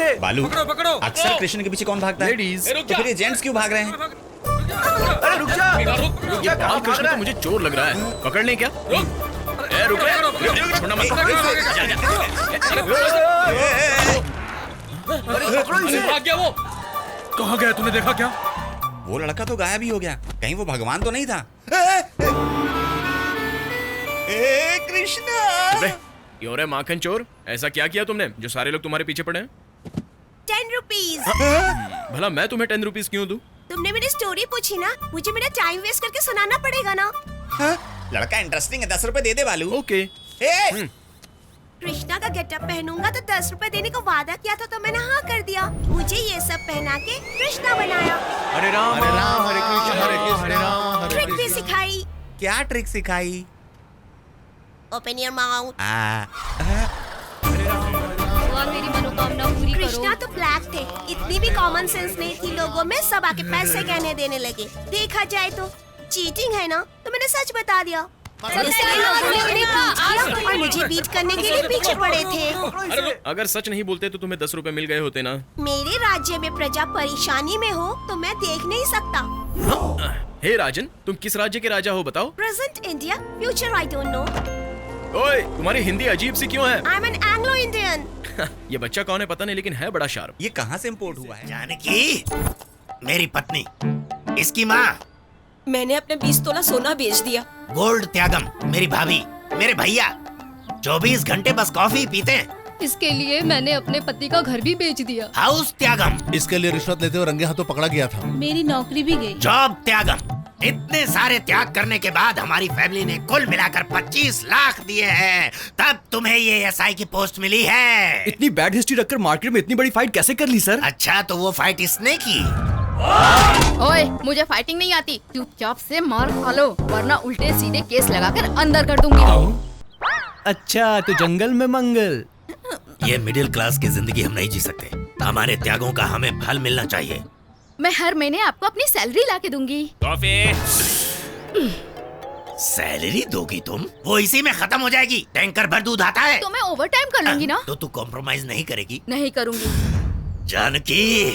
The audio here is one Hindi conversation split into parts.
इसे। बालू, पकड़ो पकड़ो। अक्सर कृष्ण के पीछे कौन भागता है? लेडीज। तो फिर ये जेंट्स क्यों भाग रहे हैं? अरे रुक जा। ये कहाँ भाग रहा है? मुझे चोर लग रहा है। पकड़ लें क्या? रुक छोड़ना मत। पकड़ो इसे। भाग गया वो। कहाँ गया? तूने देखा क्या? वो लड़का तो गायब ही हो गया। कहीं वो भगवान तो नहीं था? कृष्णा! ये हो रहा है माखन चोर। ऐसा क्या किया तुमने जो सारे लोग तुम्हारे पीछे पड़े हैं? 10 रुपीज। भला मैं तुम्हें 10 रुपीज क्यों दूं? तुमने मेरी स्टोरी पूछी ना, मुझे मेरा टाइम वेस्ट करके सुनाना पड़ेगा ना। लड़का इंटरेस्टिंग है, 10 रुपए दे दे बालू। ओके। कृष्णा का गेटअप पहनूंगा तो 10 रुपए देने को वादा किया था, तो मैंने हाँ कर दिया। मुझे ये सब पहना के कृष्णा बनाया। हरे राम हरे कृष्ण हरे राम ट्रिक भी सिखाई। क्या ट्रिक सिखाई? Open your mouth. भगवान मेरी मनोकामना पूरी करो। कृष्णा तो ब्लैक थे, इतनी भी कॉमन सेंस नहीं थी लोगों में, सब आके पैसे कहने देने लगे। देखा जाए तो चीटिंग है ना, तो मैंने सच बता दिया। और मुझे बीट करने के लिए पीछे पड़े थे। अगर सच नहीं बोलते तो तुम्हें 10 रुपए मिल गए होते ना। मेरे राज्य में प्रजा परेशानी में हो तो मैं देख नहीं सकता। हे राजन, तुम किस राज्य के राजा हो बताओ? Present India, future I don't know. ओए, तुम्हारी हिंदी अजीब सी क्यों है? I am an Anglo Indian. ये बच्चा कौन है पता नहीं, लेकिन है बड़ा शार्प। ये कहाँ से इम्पोर्ट हुआ है? जानकी, मेरी पत्नी, इसकी माँ। मैंने अपने 20 तोला सोना बेच दिया। गोल्ड त्यागम, मेरी भाभी, मेरे भैया 24 घंटे बस कॉफी पीते हैं। इसके लिए मैंने अपने पति का घर भी बेच दिया। हाउस त्यागम, इसके लिए रिश्वत लेते हुए रंगे हाथों पकड़ा गया था। मेरी नौकरी भी गई। जॉब त्यागम। इतने सारे त्याग करने के बाद हमारी फैमिली ने कुल मिलाकर 25 लाख दिए हैं, तब तुम्हें ये एसआई की पोस्ट मिली है। इतनी बैड हिस्ट्री रखकर मार्केट में इतनी बड़ी फाइट कैसे कर ली सर? अच्छा, तो वो फाइट इसने की। ओए, मुझे फाइटिंग नहीं आती। चुपचाप से मार खा लो, वरना उल्टे सीधे केस लगाकर अंदर कर दूंगी। अच्छा, तो जंगल में मंगल। ये मिडिल क्लास की जिंदगी हम नहीं जी सकते। हमारे त्यागों का हमें फल मिलना चाहिए। मैं हर महीने आपको अपनी सैलरी ला के दूंगी। कॉफी। सैलरी दोगी तुम? वो इसी में खत्म हो जाएगी। टैंकर भर दूध आता है। तो मैं ओवर टाइम कर लूंगी ना। तो तू कॉम्प्रोमाइज नहीं करेगी? नहीं करूंगी। जानकी,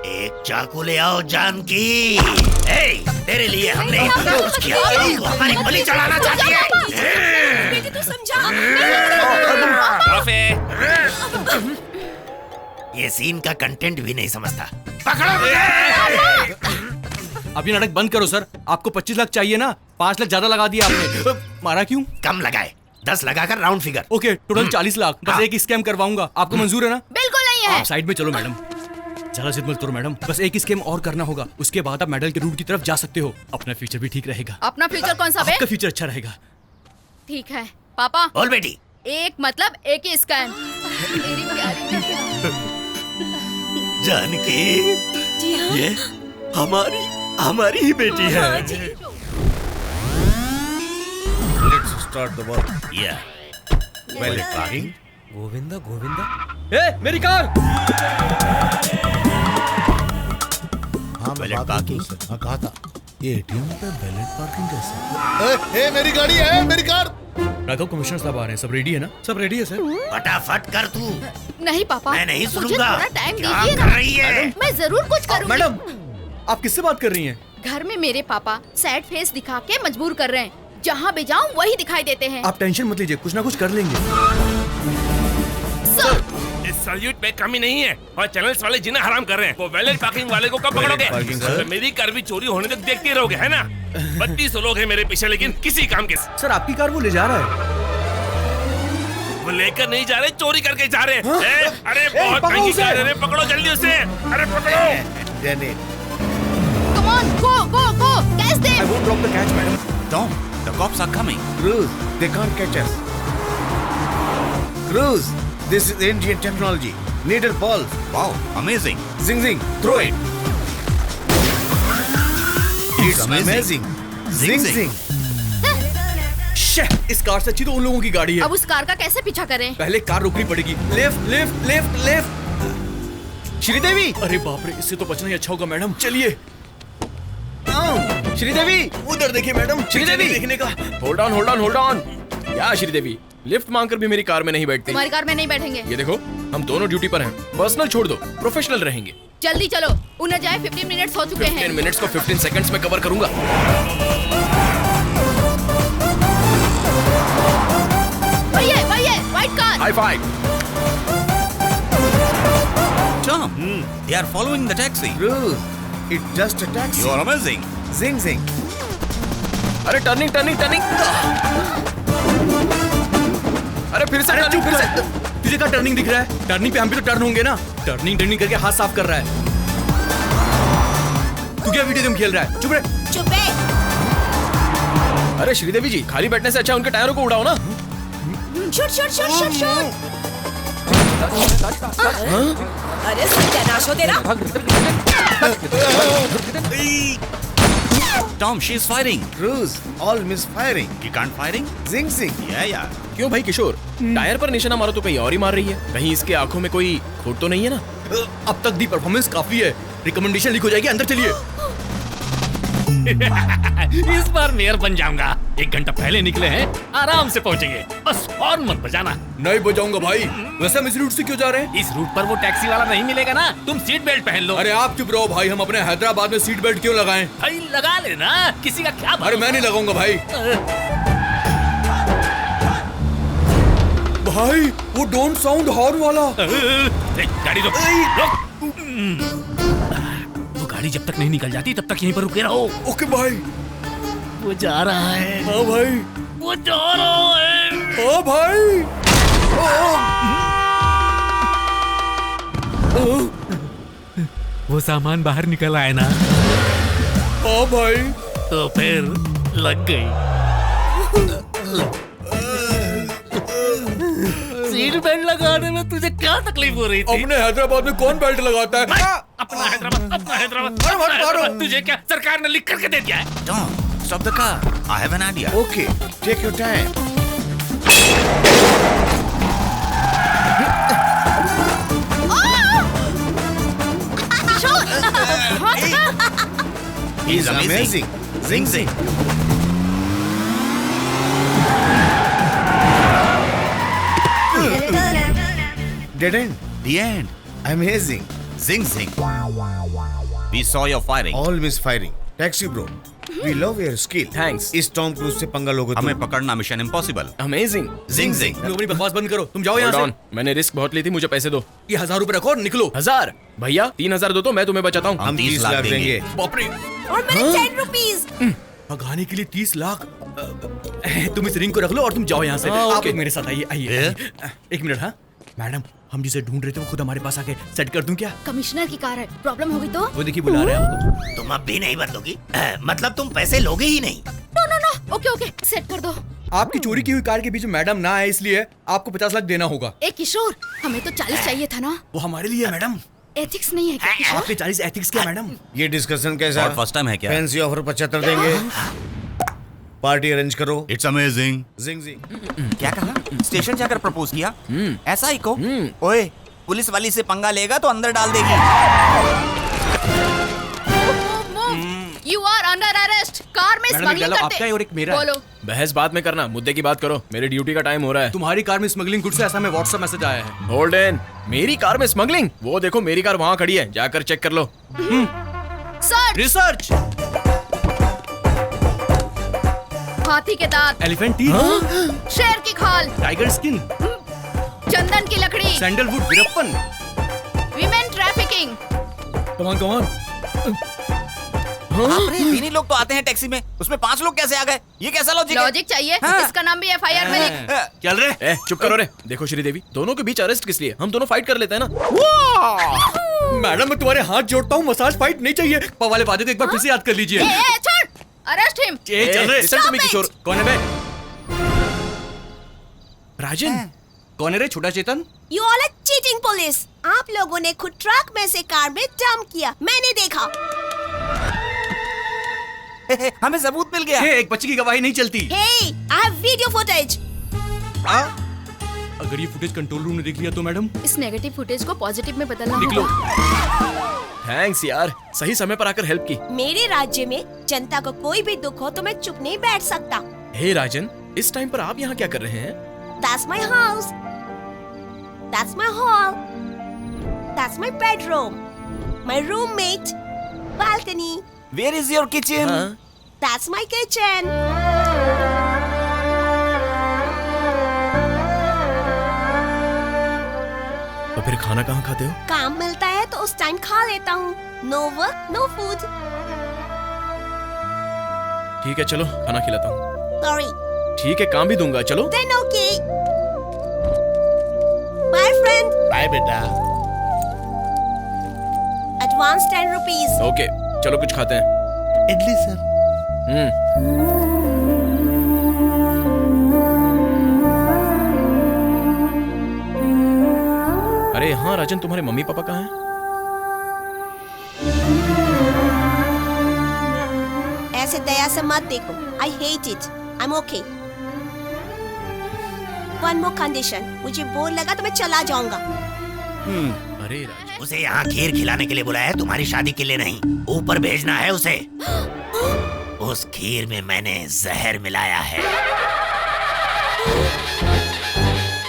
एक चाकू ले आओ जानकी। ए, तेरे लिए हमने कुछ किया, तू हमारी बलि चढ़ाना चाहती है। बेटी तू समझा। ये सीन का कंटेंट भी नहीं समझता। पकड़ो मुझे। अब ये नाटक बंद करो सर। आपको 25 लाख चाहिए ना? 5 लाख ज्यादा लगा दिया आपने। मारा क्यों? कम लगाए, 10 लगाकर round figure. Okay, total 40 lakh. बस एक स्कैम करवाऊंगा। आपको मंजूर है ना? बिल्कुल नहीं है। आप साइड में चलो मैडम। ज्यादा जिद मत करो मैडम, बस एक स्कैम और करना होगा। उसके बाद आप मेडल के रूट की तरफ जा सकते हो। अपना फ्यूचर भी ठीक रहेगा। अपना फ्यूचर कौन सा बे? आपका फ्यूचर अच्छा रहेगा। ठीक है पापा। बोल बेटी। एक मतलब एक ही स्कैम। मेरी प्यारी बेटी। जानकी, ये हमारी ही बेटी है। Let's start the work. Yeah. Well, parking. Govinda Govinda. ए, मेरी कार। हाँ, मैं बात पार्किंग। हाँ, कहा था। ये एटीएम पे वैलेट पार्किंग कैसे? ए, मेरी गाड़ी है, मेरी कार। राघव, कमिश्नर साहब आ रहे हैं। सब रेडी है ना? सब रेडी है सर। फटाफट कर तू। नहीं पापा, मैं नहीं मुझे सुनूंगा। थोड़ा टाइम क्या दीजिए कर ना। रही है? मैं जरूर कुछ करूंगी। मैडम, आप किससे बात कर रही हैं? घर में मेरे पापा सैड फेस दिखा के मजबूर कर रहे हैं। जहाँ भी जाऊँ वही दिखाई देते हैं। आप टेंशन मत लीजिए, कुछ ना कुछ कर लेंगे। सर, इस सैल्यूट में कमी नहीं है और चैनल्स वाले जिन्हें हराम कर रहे हैं। वो वैलेट पार्किंग वाले को कब पकड़ोगे? सर? मेरी कार भी चोरी होने तक देखते रहोगे, है ना? 32 लोग हैं मेरे पीछे, लेकिन किसी काम के। सर, आपकी कार वो ले जा रहा है। वो लेकर नहीं जा रहे, चोरी करके जा रहे हैं। अरे बहुत पकड़ो महंगी उसे। कार है, पकड़ो जल्दी उसे। अरे पकड़ो। Come on, go, catch they. I won't drop the catch, madam. Tom, the cops are coming. Cruz, they can't catch us. Cruz, this is ancient technology. Needle pulse. Wow, amazing. Zing zing, throw it. It's amazing. Zing zing. इस कार से अच्छी तो उन लोगों की गाड़ी है। अब उस कार का कैसे पीछा करें? पहले कार रोकनी पड़ेगी। Left left left left. Sridevi, अरे बाप रे, इससे तो बचना ही अच्छा होगा मैडम। चलिए। श्रीदेवी, उधर देखिए मैडम। श्रीदेवी देखने का। Hold on. क्या श्रीदेवी, लिफ्ट मांगकर भी मेरी कार में नहीं बैठती। तुम्हारी कार में नहीं बैठेंगे। ये देखो, हम दोनों ड्यूटी पर हैं। पर्सनल छोड़ दो, प्रोफेशनल रहेंगे। जल्दी चलो, उन्हें जाए 15 मिनट्स हो चुके हैं। 15 मिनट्स को 15 सेकंड्स में कवर करूंगा। भैया, white car. High five. Tom, they are following the taxi. Bruce, it's just a taxi. You are amazing. Zing zing. अरे टर्निंग। अरे फिर से टर्निंग, फिर से। तुझे क्या टर्निंग दिख रहा है? टर्निंग पे हम भी तो टर्न होंगे ना। टर्निंग करके हाथ साफ कर रहा है। तू क्या वीडियो गेम खेल रहा है? चुप रहे। चुप है। अरे श्रीदेवी जी, खाली बैठने से अच्छा उनके टायरों को उड़ाओ ना। शूट। अरे सत्यानाश हो तेरा। Tom, she is firing. Bruce, all misfiring. You can't firing? Zing zing. Yeah. क्यों भाई किशोर, टायर पर निशाना मारो तो कहीं और ही मार रही है। कहीं इसके आंखों में कोई खोट तो नहीं है ना? अब तक दी परफॉर्मेंस काफी है। रिकमेंडेशन लीक हो जाएगी, अंदर चलिए। इस बार मेयर बन जाऊंगा। 1 घंटा पहले निकले हैं, आराम से पहुंचेंगे। बस हॉर्न मत बजाना। नहीं बजाऊंगा भाई। वैसे हम इस रूट से क्यों जा रहे हैं? इस रूट पर वो टैक्सी वाला नहीं मिलेगा ना। तुम सीट बेल्ट पहन लो। अरे आप चुप रहो भाई, हम अपने हैदराबाद में सीट बेल्ट क्यों लगाएं? भाई लगा लेना, किसी का क्या अरे मैं नहीं लगाऊंगा भाई। भाई वो डोंट साउंड हॉर्न वाला। गाड़ी रोक। वो गाड़ी जब तक नहीं निकल जाती तब तक यहीं पर रुके रहो। ओके भाई। वो जा रहा है। हाँ भाई। वो जा रहा है। हाँ भाई। वो सामान बाहर निकल आए ना। हाँ भाई। तो फिर लग गई। सीट बेल्ट लगाने में तुझे क्या तकलीफ हो रही थी? अपने हैदराबाद में कौन बेल्ट लगाता है? अपना हैदराबाद तुझे क्या सरकार ने लिख करके दे दिया है? Tom, stop the car. I have an idea. Okay, take your time. He's amazing. Zing zing. Dead end. The end. Amazing. Zing zing. We saw your firing. All misfiring. Taxi bro. We love your skill. Thanks. इस टॉम क्रूज से पंगा लोगे तुम। हमें पकड़ना mission impossible. Amazing. Zing zing. तुम अपनी बकवास बंद करो, तुम जाओ यहाँ से। मैंने रिस्क बहुत ली थी, मुझे पैसे दो। ये 1000 रुपए रखो और निकलो। 1000? भैया 3000 दो तो मैं तुम्हें बचाता हूँ। हम 30 लाख देंगे। बाप रे। और मैंने 10 रुपीज। भगाने के लिए 30 लाख। तुम इस रिंग को रख लो और तुम जाओ यहाँ से। हाँ, आप ओके। मेरे साथ आइए। एक मिनट। हाँ मैडम, हम जिसे ढूंढ रहे थे वो खुद हमारे पास आके सेट कर दूं क्या? कमिश्नर की कार है, प्रॉब्लम होगी तो? वो देखिए बुला रहे हैं हमको। तुम अब भी नहीं बदलोगी? मतलब तुम पैसे लोगे ही नहीं? नो, ओके, सेट कर दो। आपकी चोरी की हुई कार के बीच में मैडम ना आए, इसलिए आपको 50 लाख देना होगा। ए किशोर, हमें तो 40 चाहिए था ना। वो हमारे लिए है मैडम। एथिक्स नहीं है क्या किशोर? आपके 40 एथिक्स क्या मैडम? ये डिस्कशन कैसा? और फर्स्ट टाइम है क्या? फैंसी ऑफर 75 देंगे। पार्टी अरेंज करो। It's amazing. जिंग जिंग। क्या कहा? स्टेशन जाकर प्रपोज किया? ऐसा ही को? ओए, पुलिस वाली से पंगा लेगा तो अंदर डाल देगी। You are under arrest. Car में मैडम, स्मगलिंग डायलॉग करते। आपका है और एक मेरा है। बोलो। बहस बाद में करना, मुद्दे की बात करो। मेरी ड्यूटी का टाइम हो रहा है। तुम्हारी कार में स्मगलिंग गुड्स से ऐसा हमें व्हाट्सएप मैसेज आया है। Hold in. मेरी कार में स्मगलिंग? वो देखो मेरी कार वहाँ खड़ी है, जाकर चेक कर लो। Sir, research. हाथी के दांत, एलिफेंट टीथ, शेर की खाल, टाइगर स्किन, चंदन की लकड़ी, सैंडलवुड, वीरप्पन। Women trafficking. कमान बाप रे, 3 ही लोग तो आते हैं टैक्सी में, उसमें 5 लोग कैसे आ गए? ये कैसा लॉजिक है? लॉजिक चाहिए? हाँ। इसका नाम भी FIR में लिख। चल रहे। चुप करो रे। देखो श्रीदेवी, दोनों के बीच अरेस्ट किस लिए? हम दोनों फाइट कर लेते हैं ना। मैडम मैं तुम्हारे हाथ जोड़ता हूँ, मसाज फाइट नहीं चाहिए। वाले वादे को एक बार फिर से याद कर लीजिए। छोड़, अरेस्ट हिम। चल रहे। Listen to me, किशोर। कौन है बे? राजन। कौन है रे? छोटा चेतन। You all are cheating police. आप लोगों ने खुद ट्रक में से कार में डंप किया, मैंने देखा। हमें सबूत मिल गया। एक बच्चे की गवाही नहीं चलती। Hey, I have video footage. अगर ये फुटेज कंट्रोल रूम ने देख लिया तो मैडम? इस नेगेटिव फुटेज को पॉजिटिव में बदलना निकलो। होगा। थैंक्स यार, सही समय पर आकर हेल्प की। मेरे राज्य में जनता को कोई भी दुख हो तो मैं चुप नहीं बैठ सकता। हे राजन, इस टाइम पर आप यहाँ क्या कर रहे हैं? That's my house. That's my hall. That's my bedroom. My roommate. Balcony. Where is your kitchen? हाँ? That's my kitchen. तो फिर खाना कहाँ खाते हो? काम मिलता है तो उस टाइम खा लेता हूँ. No work, no food. ठीक है चलो खाना खिलाता हूँ. Sorry. ठीक है काम भी दूंगा चलो. Then okay. Bye friend. Bye बेटा. Advance 10 rupees. ओके चलो कुछ खाते हैं. इडली सर. अरे हाँ राजन तुम्हारे मम्मी पापा कहाँ हैं? ऐसे दया से मत देखो. I hate it. I'm okay. One more condition. मुझे बोर लगा तो मैं चला जाऊंगा. अरे राजन उसे यहाँ खीर खिलाने के लिए बुलाया है, तुम्हारी शादी के लिए नहीं. ऊपर भेजना है उसे. उस खीर में मैंने जहर मिलाया है.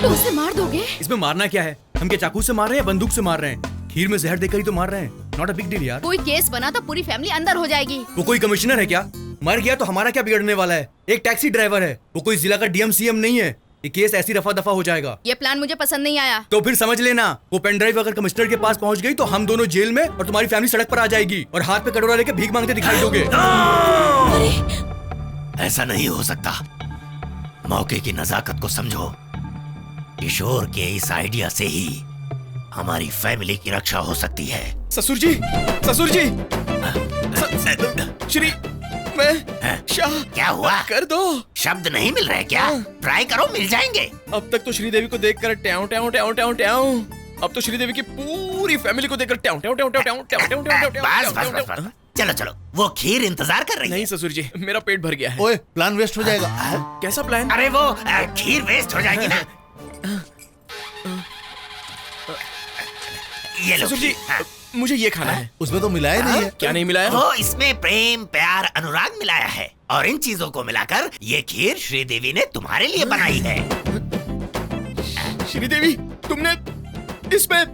तो उसे मार दोगे? इसमें मारना क्या है? हम क्या चाकू से मार रहे हैं या बंदूक से मार रहे हैं? खीर में जहर देकर ही तो मार रहे हैं. नॉट अ बिग डील यार. कोई केस बना तो पूरी फैमिली अंदर हो जाएगी. वो कोई कमिश्नर है क्या? मर गया तो हमारा क्या बिगड़ने वाला है? एक टैक्सी ड्राइवर है. वो कोई जिला का डीएम सीएम नहीं है. ये केस ऐसी रफा दफा हो जाएगा. ये प्लान मुझे पसंद नहीं आया. तो फिर समझ लेना, वो पेन ड्राइव अगर कमिश्नर के पास पहुंच गई तो हम दोनों जेल में और तुम्हारी फैमिली सड़क पर आ जाएगी और हाथ पे कटोरा लेके भीख मांगते दिखाई दोगे. ऐसा नहीं हो सकता. मौके की नजाकत को समझो. किशोर के इस आइडिया से ही हमारी फैमिली की रक्षा हो सकती है. ससुर जी श्री मैं शाह क्या हुआ? कर दो. शब्द नहीं मिल रहे क्या? ट्राई करो, मिल जाएंगे. अब तक तो श्रीदेवी को देखकर ट्याऊ ट्याऊ ट्याऊ ट्याऊ ट्याऊ. अब तो श्रीदेवी की पूरी फैमिली को देखकर ट्याऊ ट्याऊ ट्याऊ ट्याऊ ट्याऊ ट्याऊ ट्याऊ ट्याऊ बस बस बस बस. चलो चलो, वो खीर इंतजार कर रही है. नहीं ससुर जी मेरा पेट भर गया है. ओए प्लान वेस्ट हो जाएगा. कैसा प्लान? अरे वो खीर वेस्ट हो जाएगी ना. ये लो. ससुर जी मुझे ये खाना है. उसमें तो मिलाया नहीं है. क्या नहीं मिलाया? वो इसमें प्रेम प्यार अनुराग मिलाया है और इन चीजों को मिलाकर ये खीर श्रीदेवी ने तुम्हारे लिए बनाई है. श्रीदेवी तुमने इसमें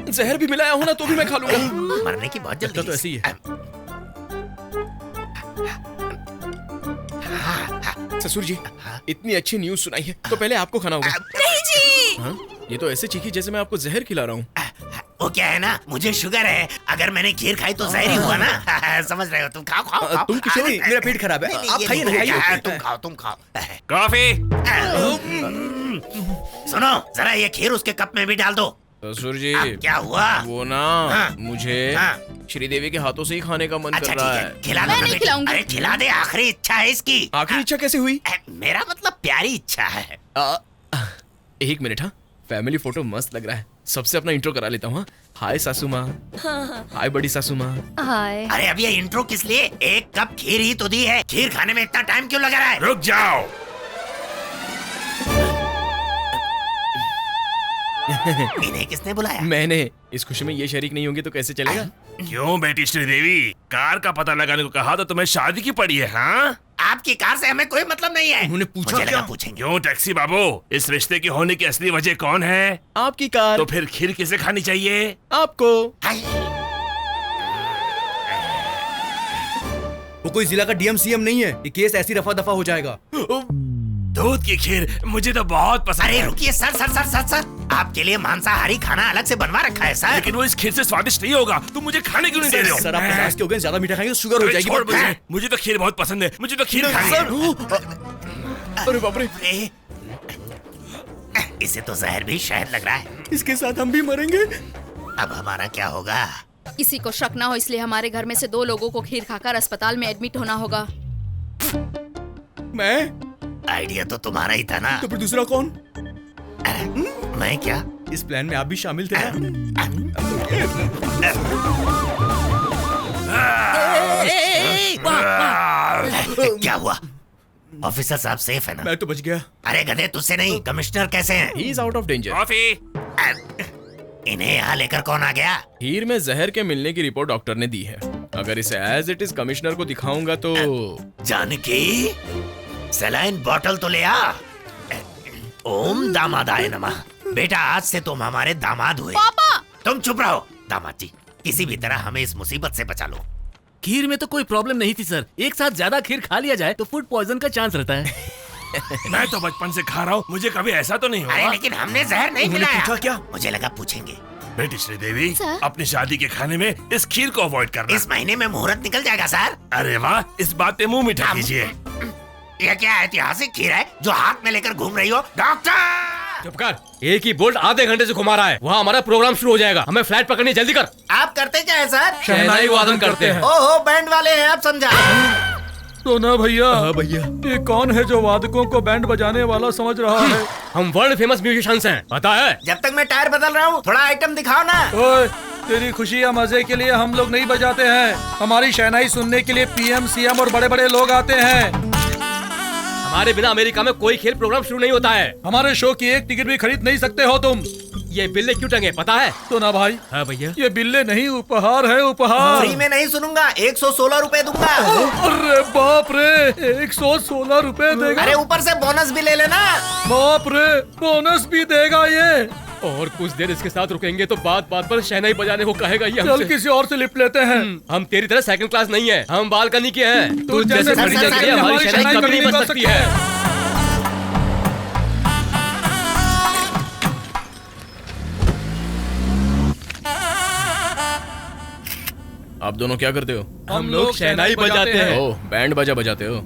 जहर भी मिलाया हो ना तो भी मैं खा लूंगा. मरने की बहुत जल्दी तो ऐसी ही है. ससुर जी इतनी अच्छी न्यूज सुनाई है तो पहले आपको खाना होगा. नहीं जी. हाँ? ये तो ऐसे चीखी जैसे मैं आपको जहर खिला रहा हूँ. वो क्या है ना, मुझे शुगर है. अगर मैंने खीर खाई तो जहर ही हुआ ना. समझ रहे हो? तुम खाओ खाओ खाओ. तुम किशोर मेरा पेट खराब है. आप खाइए ना खाइए. तुम खाओ तुम खाओ. कॉफी. सुनो जरा, ये खीर उसके कप में भी डाल दो. ससुर जी अब क्या हुआ? वो ना मुझे श्रीदेवी के हाथों से ही खाने का मन अच्छा कर ठीक रहा है, है. खिला दो मैं ना नहीं बेटी. खिलाऊंगी. अरे खिला दे, आखिरी इच्छा है इसकी. आखिरी इच्छा कैसे हुई? मेरा मतलब प्यारी इच्छा है. एक मिनट. हाँ फैमिली फोटो मस्त लग रहा है. सबसे अपना इंट्रो करा लेता हूँ. हाय सासू माँ. हाय बड़ी सासू माँ. हाय. अरे अब ये इंट्रो किस लिए? एक कप खीर ही तो दी है. खीर खाने में इतना टाइम क्यों लगा रहा है? रुक जाओ. इन्हें किसने बुलाया? मैंने. इस खुशी में ये शरीक नहीं होंगे तो कैसे चलेगा? क्यों बेटी श्रीदेवी, कार का पता लगाने को कहा तो तुम्हें शादी की पड़ी है? हाँ आपकी कार से हमें कोई मतलब नहीं है. उन्होंने पूछा मुझे क्या? लगा पूछेंगे. क्यों टैक्सी बाबू, इस रिश्ते की होने की असली वजह कौन है? आपकी कार. तो फिर खीर किसे खानी चाहिए? आपको. हाय. वो कोई जिला का डीएम सीएम नहीं है. ये केस ऐसी रफा दफा हो जाएगा. दूध की खीर मुझे तो बहुत पसंद अरे है. रुकिए sir sir sir sir sir, आपके लिए मांसाहारी खाना अलग से बनवा रखा है सर. लेकिन वो इस खीर से स्वादिष्ट नहीं होगा. तुम मुझे खाने क्यों नहीं दे रहे हो? सर आप 50 के हो गए, ज्यादा मीठा खाएंगे तो शुगर हो अरे जाएगी. छोड़ मुझे तो खीर बहुत पसंद है. मुझे तो खीर खानी है. अरे बाप रे. अरे, इसे तो जहर भी शहद लग रहा है. इसके साथ हम भी मरेंगे. अब हमारा क्या होगा? किसी को शक ना हो इसलिए हमारे घर में से 2 लोगों को खीर खाकर अस्पताल में एडमिट होना होगा. मैं? आइडिया तो तुम्हारा ही था ना. तो फिर दूसरा कौन? मैं क्या? इस प्लान में आप भी शामिल थे ना? क्या हुआ? ऑफिसर साहब सेफ है ना? मैं तो बच गया. अरे गधे, तुझसे नहीं, कमिश्नर कैसे हैं? He is out of danger. Coffee. इन्हें यहाँ लेकर कौन आ गया? खीर में जहर के मिलने की रिपोर्ट डॉक्टर ने दी है. अगर इसे एज इट इज कमिश्नर को दिखाऊंगा तो. जानकी, सलाइन बॉटल तो ले आ। ओम दामादाय नमः। बेटा आज से तुम हमारे दामाद हुए। पापा तुम चुप रहो दामाद जी, किसी भी तरह हमें इस मुसीबत से बचा लो। खीर में तो कोई प्रॉब्लम नहीं थी सर, एक साथ ज्यादा खीर खा लिया जाए तो फूड पॉइजन का चांस रहता है। मैं तो बचपन से खा रहा हूँ, मुझे कभी ऐसा तो नहीं अरे हुआ। लेकिन हमने जहर नहीं मिलाया। पूछा क्या? मुझे लगा पूछेंगे। बेटी श्रीदेवी, सर? अपनी शादी के खाने में इस खीर को अवॉइड करना। इस महीने में मुहूर्त निकल जाएगा सर। अरे वाह, इस बात पे मुंह मीठा कीजिए। यह क्या ऐतिहासिक खीर है जो हाथ में लेकर घूम रही हो? डॉक्टर चुप कर, एक ही बोल्ट आधे घंटे से घुमा रहा है, वहाँ हमारा प्रोग्राम शुरू हो जाएगा, हमें फ्लाइट पकड़नी, जल्दी कर। आप करते क्या है सर? शहनाई वादन करते हैं। ओहो बैंड वाले हैं, आप समझा। तो ना भैया, हाँ भैया, ये कौन है जो वादकों को बैंड बजाने वाला समझ रहा है? हम वर्ल्ड फेमस म्यूजिशियंस हैं, पता है? जब तक मैं टायर बदल रहा हूँ थोड़ा आइटम दिखाओ ना। ओए, तेरी खुशी या मजे के लिए हम लोग नहीं बजाते हैं, हमारी शहनाई सुनने के लिए पीएम सीएम और बड़े बड़े लोग आते हैं। हमारे बिना अमेरिका में कोई खेल प्रोग्राम शुरू नहीं होता है। हमारे शो की एक टिकट भी खरीद नहीं सकते हो तुम। ये बिल्ले क्यों टंगे पता है? तो ना भाई, हाँ भैया, ये बिल्ले नहीं, उपहार है, उपहार। फ्री में नहीं सुनूंगा, 116 रुपए दूंगा। अरे बाप रे, 116 रुपए देगा? अरे ऊपर से बोनस भी ले लेना। बाप रे, बोनस भी देगा ये? और कुछ देर इसके साथ रुकेंगे तो बात बात पर शहनाई बजाने को कहेगा ये चल हमसे। किसी और से लिप लेते हैं। हम तेरी तरह सेकंड क्लास नहीं है, हम बालकनी के हैं। तू जैसे जैसे फर्नीचर के लिए हमारी शहनाई कभी नहीं बच सकती है। आप दोनों क्या करते हो? हम लोग शहनाई बजाते हैं। ओ, बैंड बाजा बजाते हो?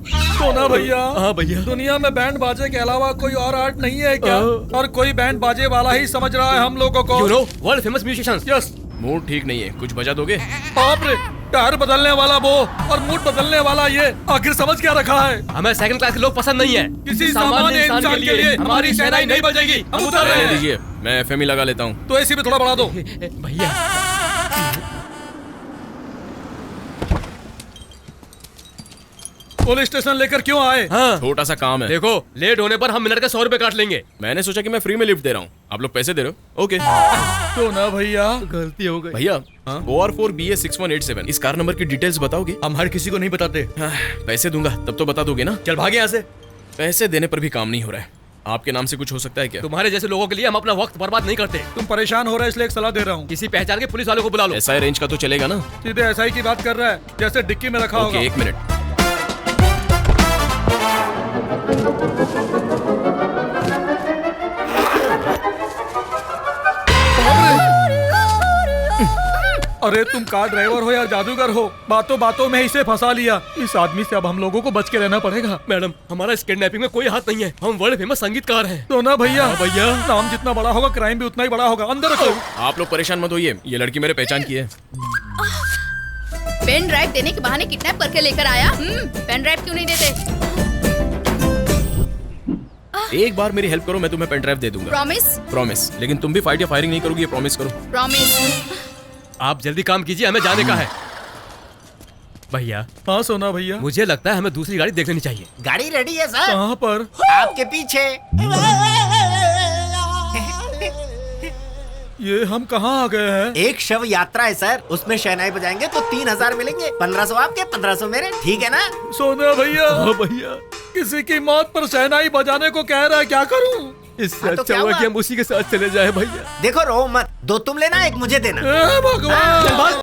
तो ना भैया, हाँ भैया, दुनिया में बैंड बाजे के अलावा कोई और आर्ट नहीं है क्या? और कोई बैंड बाजे वाला ही समझ रहा है हम लोगों को। You know world famous musicians. Yes. Mood ठीक नहीं है, कुछ बजा दोगे? बाप रे, टायर बदलने वाला वो और मूड बदलने वाला ये, आखिर समझ क्या रखा है? हमें सेकंड क्लास के लोग पसंद नहीं है। किसी सामान्य इंसान के लिए हमारी शहनाई नहीं बजेगी, हम उतर रहे हैं। लीजिए, मैं एफएमई लगा लेता हूँ। तो एसी भी थोड़ा बढ़ा दो। भैया पुलिस स्टेशन लेकर क्यों आए? हाँ, छोटा सा काम है। देखो, लेट होने पर हम मिनट का 100 रुपए काट लेंगे। मैंने सोचा कि मैं फ्री में लिफ्ट दे रहा हूँ, आप लोग पैसे दे रहे हो? ओके। तो ना भैया, गलती हो गई। भैया, OR4BA6187 इस कार नंबर की डिटेल्स बताओगे? हम हर किसी को नहीं बताते। पैसे दूंगा तब तो बता दोगे ना? चल भागे यहाँ से। पैसे देने पर भी काम नहीं हो रहा है। आपके नाम से कुछ हो सकता है क्या? तुम्हारे जैसे लोगों के लिए हम अपना वक्त बर्बाद नहीं करते। तुम परेशान हो रहे इसलिए एक सलाह दे रहा हूँ। किसी पहचान के पुलिस वालों को बुला लो। SI रेंज का तो चलेगा ना? सीधे SI की बात कर रहा है, जैसे डिक्की में रखा होगा। ओके, एक मिनट। अरे तुम कार ड्राइवर हो या जादूगर हो, बातों बातों में इसे फंसा लिया। इस आदमी से अब हम लोगों को बच के रहना पड़ेगा। मैडम, हमारा इस किडनैपिंग में कोई हाथ नहीं है, हम वर्ल्ड फेमस संगीतकार हैं। तो ना भैया, भैया, नाम जितना बड़ा होगा क्राइम भी उतना ही बड़ा होगा। अंदर रखो। आप लोग परेशान मत होइए, ये लड़की मेरे पहचान की है। पेन ड्राइव देने के बहाने किडनैप करके लेकर आया। पेन ड्राइव क्यों नहीं देते? एक बार मेरी हेल्प करो, मैं तुम्हें पेन ड्राइव दे दूंगा। प्रॉमिस? प्रॉमिस। लेकिन तुम भी फाइट या फायरिंग नहीं करोगी, ये प्रॉमिस करो। प्रॉमिस। आप जल्दी काम कीजिए, हमें जाने का है। भैया। हाँ सोना भैया, मुझे लगता है हमें दूसरी गाड़ी देख लेनी चाहिए। गाड़ी रेडी है सर। कहाँ पर? आपके पीछे। ये हम कहाँ आ गए हैं? एक शव यात्रा है सर, उसमें शहनाई बजाएंगे तो 3000 मिलेंगे। 1500 आपके, 1500 मेरे, ठीक है ना? सोना भैया। हाँ भैया, किसी की मौत पर शहनाई बजाने को कह रहा है, क्या करूँ? इससे हाँ, तो अच्छा क्या हुआ हुआ? कि हम उसी के साथ चले जाए भैया। देखो रो मत, 2 तुम लेना, 1 मुझे देना। भगवान।